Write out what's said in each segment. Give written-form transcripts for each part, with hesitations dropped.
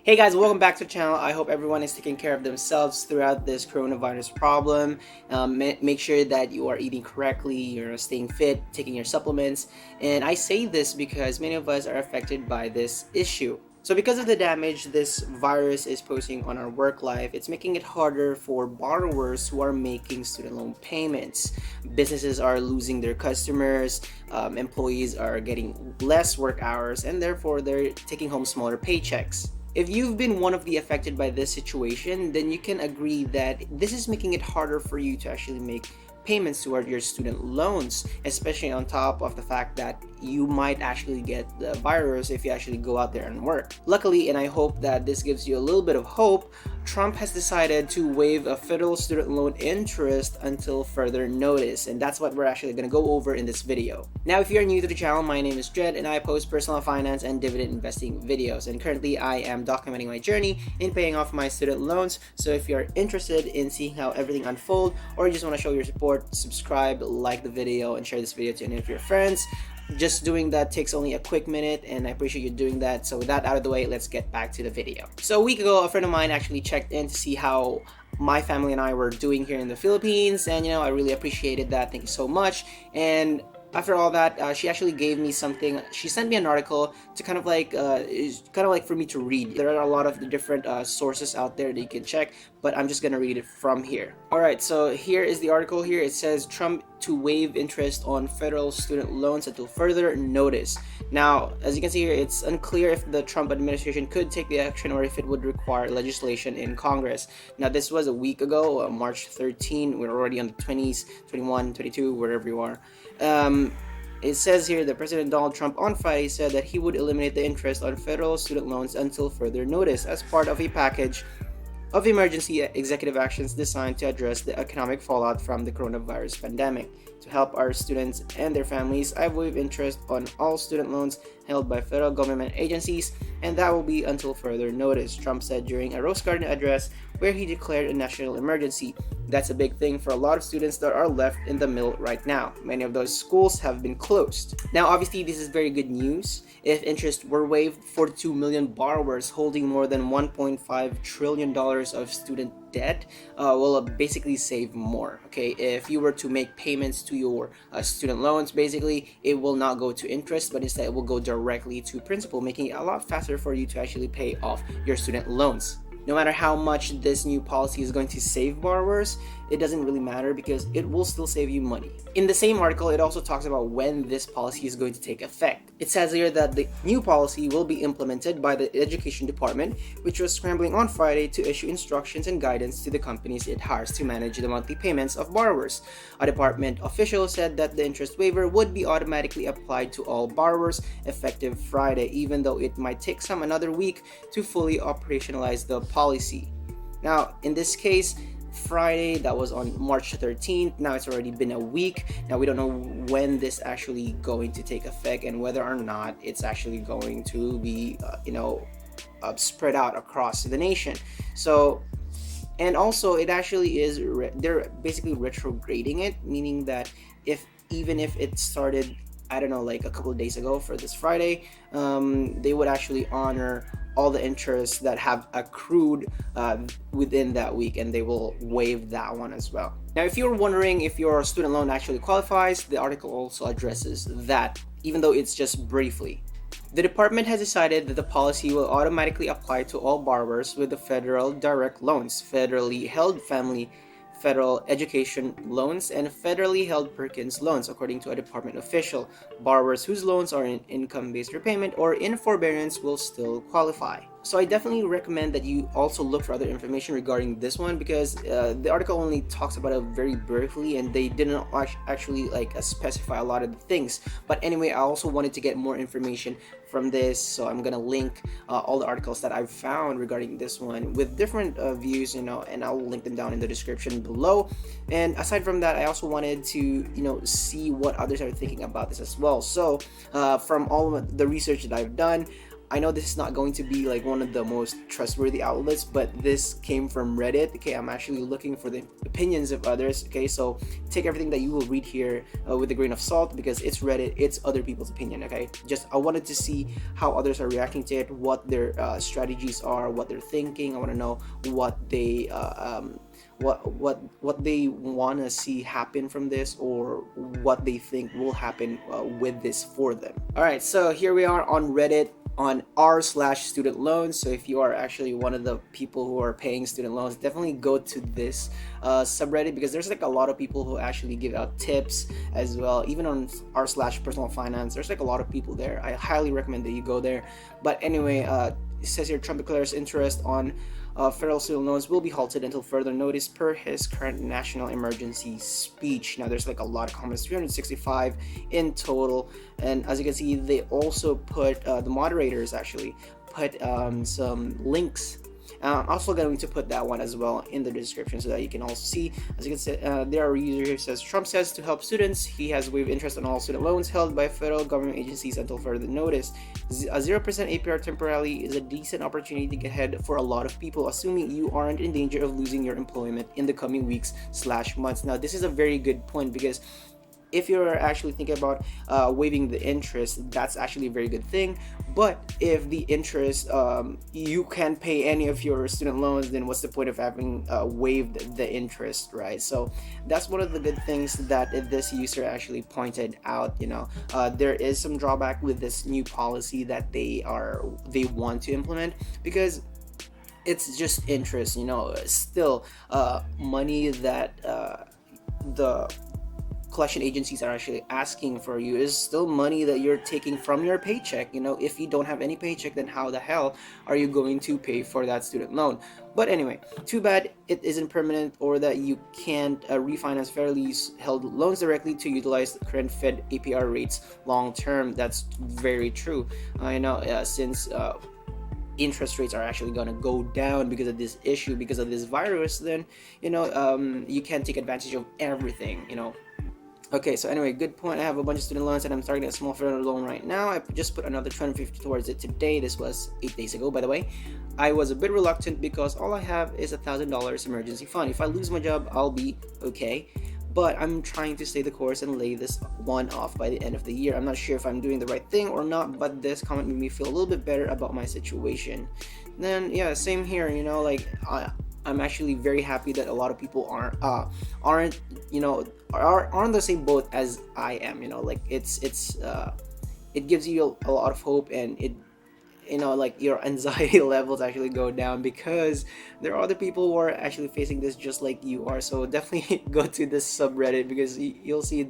Hey guys, welcome back to the channel. I hope everyone is taking care of themselves throughout this coronavirus problem. Make sure that you are eating correctly, you're staying fit, taking your supplements. And I say this because many of us are affected by this issue. So because of the damage this virus is posing on our work life, it's making it harder for borrowers who are making student loan payments. Businesses are losing their customers, employees are getting less work hours, and therefore they're taking home smaller paychecks. If you've been one of the affected by this situation, then you can agree that this is making it harder for you to actually make payments toward your student loans, especially on top of the fact that you might actually get the virus if you actually go out there and work. Luckily, and I hope that this gives you a little bit of hope, Trump has decided to waive a federal student loan interest until further notice, and that's what we're actually going to go over in this video. Now, if you're new to the channel, my name is Jed and I post personal finance and dividend investing videos, and currently I am documenting my journey in paying off my student loans. So if you're interested in seeing how everything unfolds, or you just want to show your support, subscribe, like the video, and share this video to any of your friends. Just doing that takes only a quick minute, and I appreciate you doing that. So with that out of the way, let's get back to the video. So a week ago, a friend of mine actually checked in to see how my family and I were doing here in the Philippines, and I really appreciated that. Thank you so much. And after all that, she actually gave me something. She sent me an article to kind of like for me to read. There are a lot of the different sources out there that you can check, but I'm just gonna read it from here. Alright, so here is the article. Here it says Trump to waive interest on federal student loans until further notice. Now, as you can see here, it's unclear if the Trump administration could take the action or if it would require legislation in Congress. Now, this was a week ago, March 13. We're already on the 20s, 21, 22, wherever you are. It says here that President Donald Trump on Friday said that he would eliminate the interest on federal student loans until further notice as part of a package of emergency executive actions designed to address the economic fallout from the coronavirus pandemic. To help our students and their families, I waive interest on all student loans held by federal government agencies, and that will be until further notice, Trump said during a Rose Garden address where he declared a national emergency. That's a big thing for a lot of students that are left in the middle right now. Many of those schools have been closed. Now, obviously, this is very good news. If interest were waived, 42 million borrowers holding more than $1.5 trillion of student debt will basically save more. Okay, if you were to make payments to your student loans, basically it will not go to interest, but instead it will go directly to principal, making it a lot faster for you to actually pay off your student loans. No matter how much this new policy is going to save borrowers, it doesn't really matter because it will still save you money. In the same article, it also talks about when this policy is going to take effect. It says here that the new policy will be implemented by the Education Department, which was scrambling on Friday to issue instructions and guidance to the companies it hires to manage the monthly payments of borrowers. A department official said that the interest waiver would be automatically applied to all borrowers effective Friday, even though it might take some another week to fully operationalize the policy. Now, in this case, Friday, that was on March 13th. Now it's already been a week. Now we don't know when this actually going to take effect and whether or not it's actually going to be spread out across the nation. So, and also it actually is they're basically retrograding it, meaning that even if it started, I don't know, like a couple of days ago for this Friday, they would actually honor all the interests that have accrued within that week, and they will waive that one as well. Now, if you're wondering if your student loan actually qualifies, the article also addresses that, even though it's just briefly. The department has decided that the policy will automatically apply to all borrowers with the federal direct loans, federally held federal education loans, and federally held Perkins loans, according to a department official. Borrowers whose loans are in income-based repayment or in forbearance will still qualify. So I definitely recommend that you also look for other information regarding this one, because the article only talks about it very briefly and they didn't actually specify a lot of the things. But anyway, I also wanted to get more information from this, so I'm gonna link all the articles that I've found regarding this one with different views, and I'll link them down in the description below. And aside from that, I also wanted to see what others are thinking about this as well. So from all of the research that I've done, I know this is not going to be like one of the most trustworthy outlets, but this came from Reddit. Okay, I'm actually looking for the opinions of others. Okay, so take everything that you will read here with a grain of salt, because it's Reddit, it's other people's opinion. Okay, just I wanted to see how others are reacting to it, what their strategies are, what they're thinking. I want to know what they what they want to see happen from this, or what they think will happen with this for them. All right, so here we are on Reddit on r/student loans. So if you are actually one of the people who are paying student loans, definitely go to this subreddit, because there's like a lot of people who actually give out tips as well. Even on r/personal finance, there's like a lot of people there. I highly recommend that you go there. But anyway, it says here Trump declares interest on federal student loans will be halted until further notice per his current national emergency speech. Now there's like a lot of comments, 365 in total, and as you can see, they also put the moderators actually put some links. I'm also going to put that one as well in the description so that you can also see. As you can see, there are a user here who says Trump says to help students he has waived interest on all student loans held by federal government agencies until further notice. A 0% APR temporarily is a decent opportunity to get ahead for a lot of people, assuming you aren't in danger of losing your employment in the coming weeks/months. Now this is a very good point, because if you're actually thinking about waiving the interest, that's actually a very good thing. But if the interest, you can't pay any of your student loans, then what's the point of having waived the interest, right? So that's one of the good things that this user actually pointed out. There is some drawback with this new policy that they want to implement, because it's just interest, still money that the collection agencies are actually asking for you is still money that you're taking from your paycheck. If you don't have any paycheck, then how the hell are you going to pay for that student loan? But anyway, too bad it isn't permanent, or that you can't refinance fairly held loans directly to utilize the current Fed APR rates long term. That's very true. I know, since interest rates are actually going to go down because of this issue, because of this virus, then you can't take advantage of everything. Okay, so anyway, good point. I have a bunch of student loans and I'm starting a small federal loan right now. I just put another $250 towards it today. This was 8 days ago, by the way. I was a bit reluctant because all I have is $1,000 emergency fund. If I lose my job, I'll be okay. But I'm trying to stay the course and lay this one off by the end of the year. I'm not sure if I'm doing the right thing or not, but this comment made me feel a little bit better about my situation. Then yeah, same here. I'm actually very happy that a lot of people aren't on the same boat as I am. It gives you a lot of hope, and it your anxiety levels actually go down, because there are other people who are actually facing this just like you are. So definitely go to this subreddit, because you'll see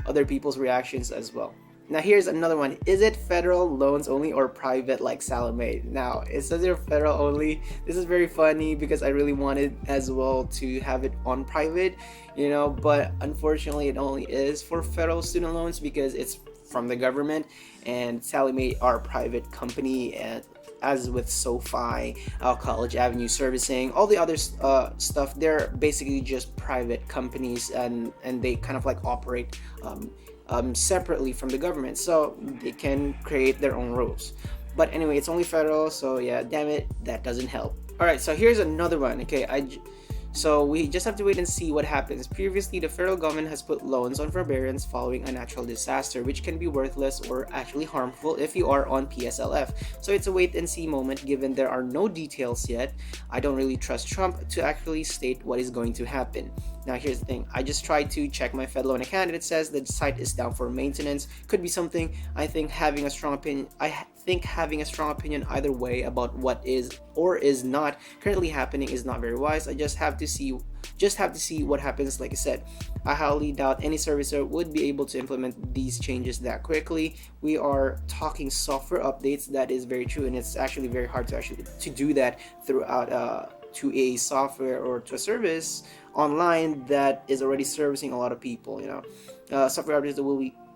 other people's reactions as well. Now here's another one. Is it federal loans only or private like Salome? Now it says they're federal only. This is very funny because I really wanted as well to have it on private, but unfortunately it only is for federal student loans because it's from the government, and Salome are a private company, and as with SoFi, College Avenue Servicing, all the other stuff, they're basically just private companies, and they kind of like operate separately from the government, so they can create their own rules. But anyway, it's only federal, so yeah, damn it, that doesn't help. All right, so here's another one. Okay, so we just have to wait and see what happens. Previously, the federal government has put loans on forbearance following a natural disaster, which can be worthless or actually harmful if you are on PSLF. So it's a wait and see moment, given there are no details yet. I don't really trust Trump to actually state what is going to happen. Now here's the thing, I just tried to check my Fed loan account and it says the site is down for maintenance. Could be something. I think having a strong opinion either way about what is or is not currently happening is not very wise. I just have to see what happens. Like I said, I highly doubt any servicer would be able to implement these changes that quickly. We are talking software updates. That is very true, and it's actually very hard to do that throughout to a software or to a service online that is already servicing a lot of people. Software updates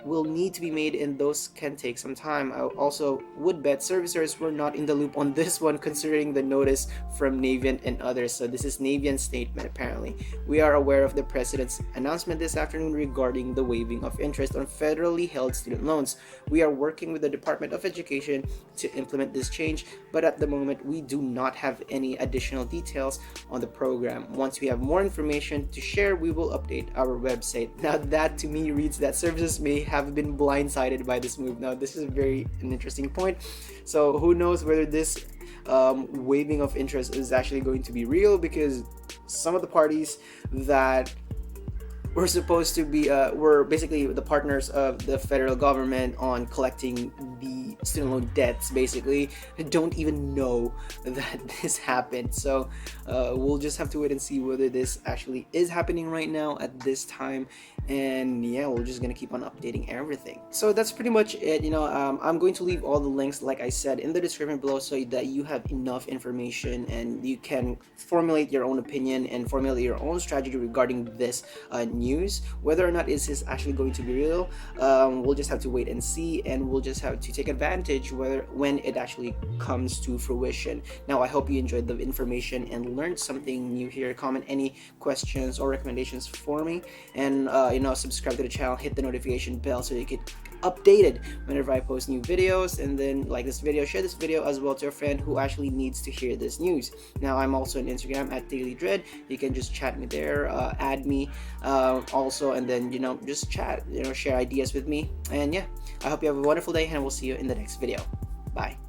will need to be made, and those can take some time. I also would bet servicers were not in the loop on this one, considering the notice from Navient and others. So this is Navient's statement apparently. We are aware of the President's announcement this afternoon regarding the waiving of interest on federally held student loans. We are working with the Department of Education to implement this change, but at the moment we do not have any additional details on the program. Once we have more information to share, we will update our website. Now that to me reads that services may have been blindsided by this move. Now this is an interesting point. So who knows whether this waiving of interest is actually going to be real, because some of the parties that were supposed to be were basically the partners of the federal government on collecting the student loan debts basically don't even know that this happened. So we'll just have to wait and see whether this actually is happening right now at this time. And yeah, we're just gonna keep on updating everything. So that's pretty much it. I'm going to leave all the links, like I said, in the description below, so that you have enough information and you can formulate your own opinion and formulate your own strategy regarding this news. Whether or not is this actually going to be real, we'll just have to wait and see, and we'll just have to take advantage when it actually comes to fruition. Now I hope you enjoyed the information and learned something new here. Comment any questions or recommendations for me, and subscribe to the channel, hit the notification bell so you get updated whenever I post new videos, and then like this video, share this video as well to a friend who actually needs to hear this news. Now I'm also on Instagram at Daily Dread. You can just chat me there, add me also, and then just chat, share ideas with me. And yeah, I hope you have a wonderful day, and we'll see you in the next video. Bye.